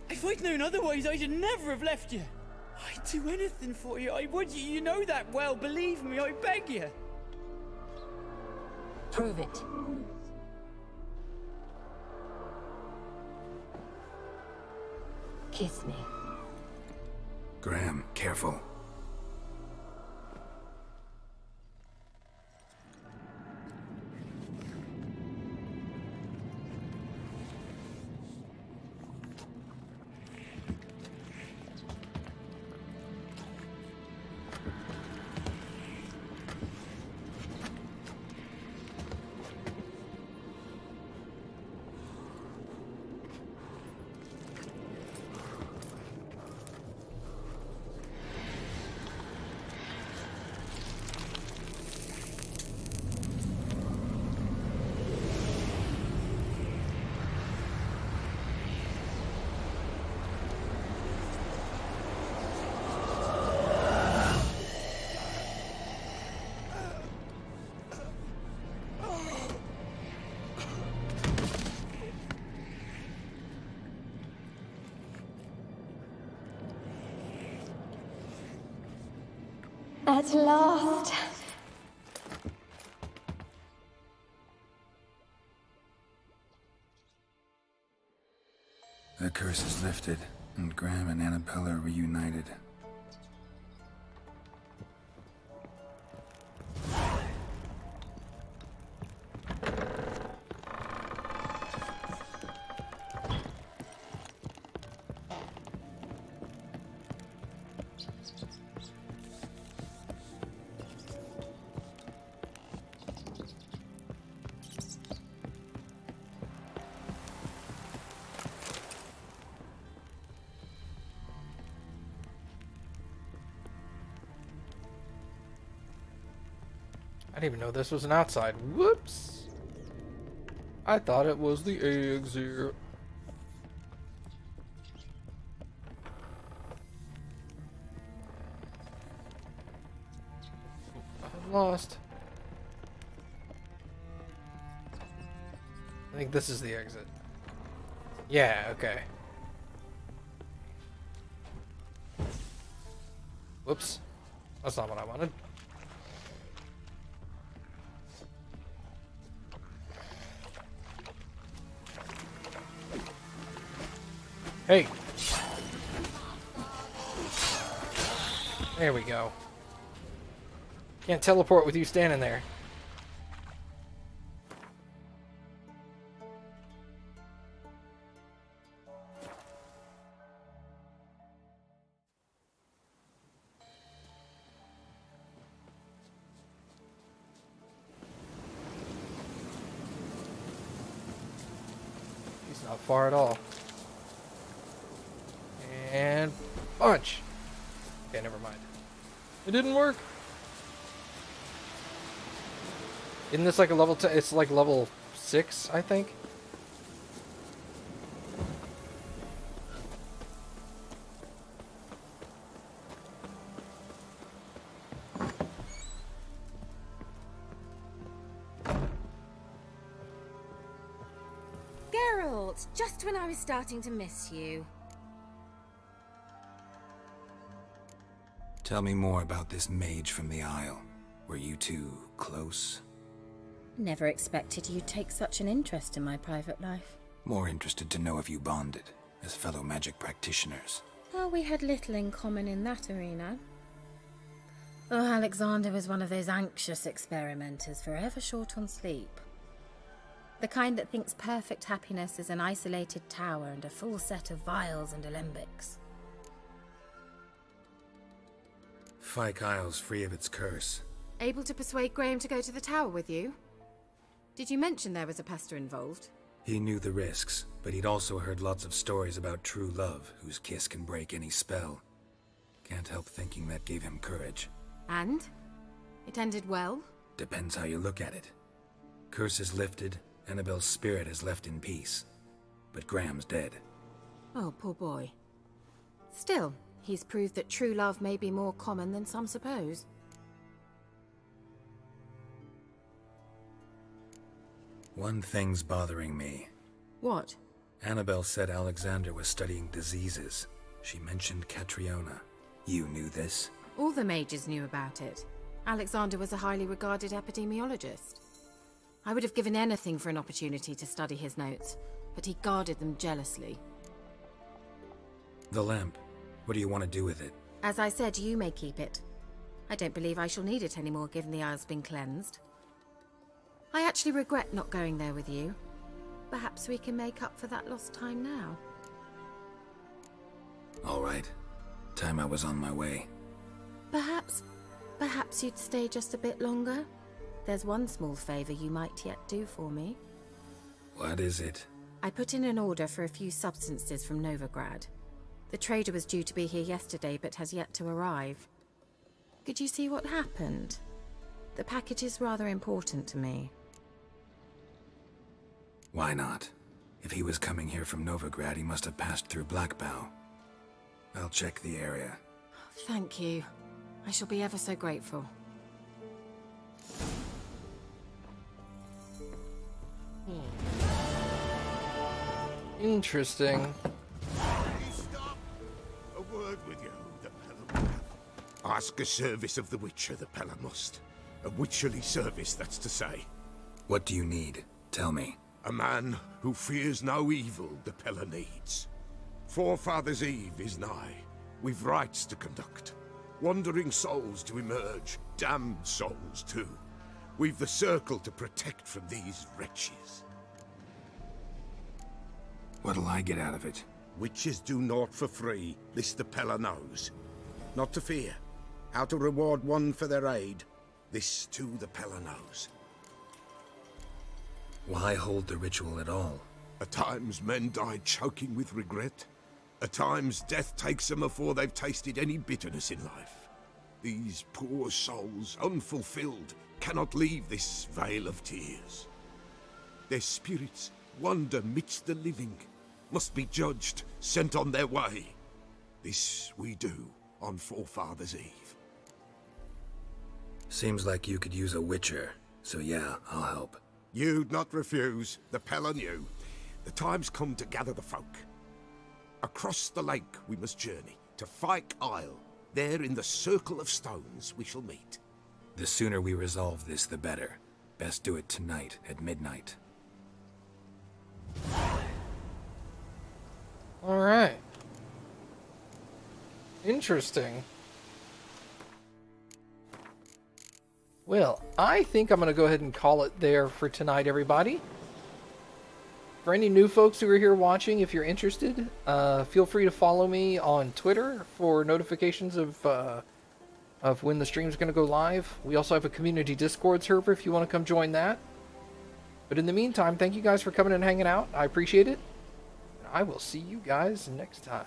If I'd known otherwise, I'd never have left you. I'd do anything for you. I would. You know that well. Believe me, I beg you.
Prove it. Kiss me.
Graham, careful.
At last.
The curse is lifted, and Graham and Annabelle are reunited.
I didn't even know this was an outside. Whoops! I thought it was the exit. I'm lost. I think this is the exit. Yeah, okay. Whoops. That's not what I wanted. Hey! There we go. Can't teleport with you standing there. He's not far at all. And punch. Okay, never mind. It didn't work. Isn't this like a level 10? It's like level 6, I think.
Geralt, just when I was starting to miss you.
Tell me more about this mage from the Isle. Were you two close?
Never expected you'd take such an interest in my private life.
More interested to know if you bonded, as fellow magic practitioners.
Well, we had little in common in that arena. Oh, Alexander was one of those anxious experimenters, forever short on sleep. The kind that thinks perfect happiness is an isolated tower and a full set of vials and alembics.
Fyke Isle's free of its curse.
Able to persuade Graham to go to the tower with you? Did you mention there was a pester involved?
He knew the risks, but he'd also heard lots of stories about true love, whose kiss can break any spell. Can't help thinking that gave him courage.
And? It ended well?
Depends how you look at it. Curse is lifted, Annabelle's spirit is left in peace. but Graham's dead.
Oh, poor boy. Still, he's proved that true love may be more common than some suppose.
One thing's bothering me.
What?
Annabelle said Alexander was studying diseases. She mentioned Catriona. You knew this?
All the mages knew about it. Alexander was a highly regarded epidemiologist. I would have given anything for an opportunity to study his notes, but he guarded them jealously.
The lamp. What do you want to do with it?
As I said, you may keep it. I don't believe I shall need it anymore, given the Isle's been cleansed. I actually regret not going there with you. Perhaps we can make up for that lost time now.
All right. Time I was on my way.
Perhaps you'd stay just a bit longer? There's one small favor you might yet do for me.
What is it?
I put in an order for a few substances from Novigrad. The trader was due to be here yesterday, but has yet to arrive. Could you see what happened? The package is rather important to me.
Why not? If he was coming here from Novigrad, he must have passed through Blackbow. I'll check the area.
Thank you. I shall be ever so grateful.
Interesting.
Stop! A word with you, the Pella will have. Ask a service of the Witcher, the Pella must. A witcherly service, that's to say.
What do you need? Tell me.
A man who fears no evil the Pella needs. Forefathers' Eve is nigh. We've rites to conduct. Wandering souls to emerge. Damned souls, too. We've the circle to protect from these wretches.
What'll I get out of it?
Witches do naught for free, this the Pella knows. Not to fear. How to reward one for their aid, this too the Pella knows.
Why hold the ritual at all?
At times men die choking with regret. At times death takes them before they've tasted any bitterness in life. These poor souls, unfulfilled, cannot leave this vale of tears. Their spirits wander midst the living, must be judged, sent on their way. This we do on Forefathers' Eve.
Seems like you could use a witcher, so yeah, I'll help.
You'd not refuse, the Pella knew. The time's come to gather the folk. Across the lake we must journey, to Scoia'tael. There in the circle of stones we shall meet.
The sooner we resolve this, the better. Best do it tonight at midnight.
Alright. Interesting. Well, I think I'm going to go ahead and call it there for tonight, everybody. For any new folks who are here watching, if you're interested, feel free to follow me on Twitter for notifications of when the stream's going to go live. We also have a community Discord server if you want to come join that. But in the meantime, thank you guys for coming and hanging out. I appreciate it. I will see you guys next time.